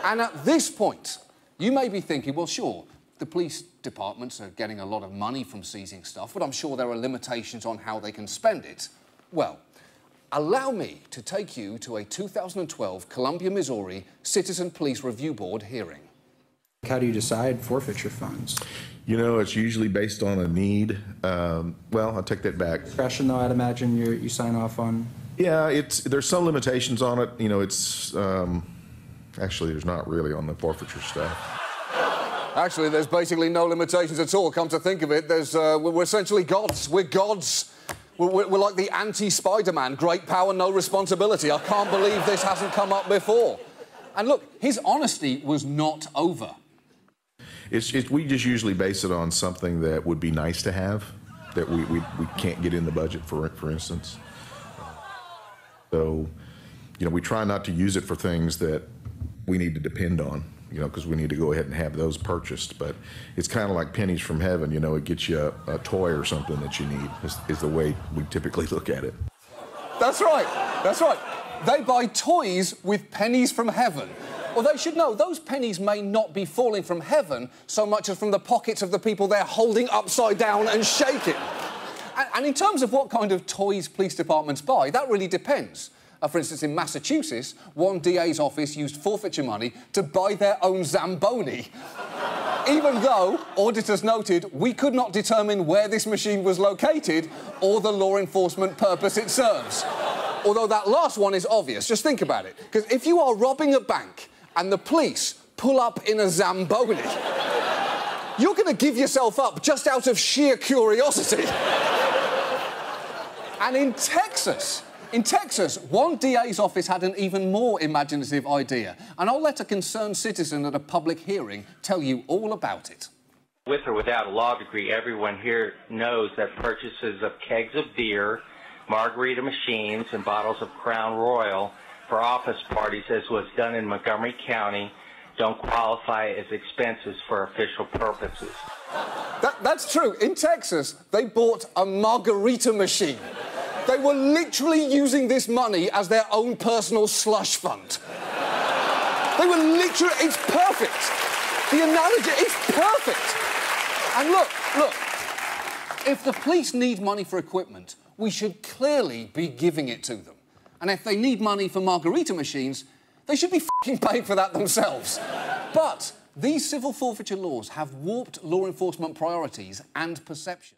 And at this point, you may be thinking, well, sure, the police departments are getting a lot of money from seizing stuff, but I'm sure there are limitations on how they can spend it. Well, allow me to take you to a 2012 Columbia, Missouri Citizen Police Review Board hearing. How do you decide forfeiture funds? You know, it's usually based on a need. Well, I'll take that back. Discretion, though, I'd imagine you sign off on. Yeah, there's some limitations on it. You know, it's actually there's not really on the forfeiture stuff. Actually, there's basically no limitations at all. Come to think of it, we're essentially gods. We're gods. We're like the anti-Spider-Man. Great power, no responsibility. I can't believe this hasn't come up before. And look, his honesty was not over. We just usually base it on something that would be nice to have, that we can't get in the budget, for instance. So, you know, we try not to use it for things that we need to depend on, you know, because we need to go ahead and have those purchased. But it's kind of like pennies from heaven, you know, it gets you a toy or something that you need, is the way we typically look at it. That's right, that's right. They buy toys with pennies from heaven. Well, they should know those pennies may not be falling from heaven so much as from the pockets of the people they're holding upside down and shaking. And in terms of what kind of toys police departments buy, that really depends. For instance, in Massachusetts, one DA's office used forfeiture money to buy their own Zamboni. Even though, auditors noted, we could not determine where this machine was located or the law enforcement purpose it serves. Although that last one is obvious. Just think about it. Because if you are robbing a bank and the police pull up in a Zamboni, you're going to give yourself up just out of sheer curiosity. And in Texas, one DA's office had an even more imaginative idea. And I'll let a concerned citizen at a public hearing tell you all about it. With or without a law degree, everyone here knows that purchases of kegs of beer, margarita machines, and bottles of Crown Royal for office parties, as was done in Montgomery County, don't qualify as expenses for official purposes. That's true. In Texas, they bought a margarita machine. They were literally using this money as their own personal slush fund. They were literally... It's perfect. The analogy is perfect. And look, if the police need money for equipment, we should clearly be giving it to them. And if they need money for margarita machines, they should be f***ing paying for that themselves. But these civil forfeiture laws have warped law enforcement priorities and perception.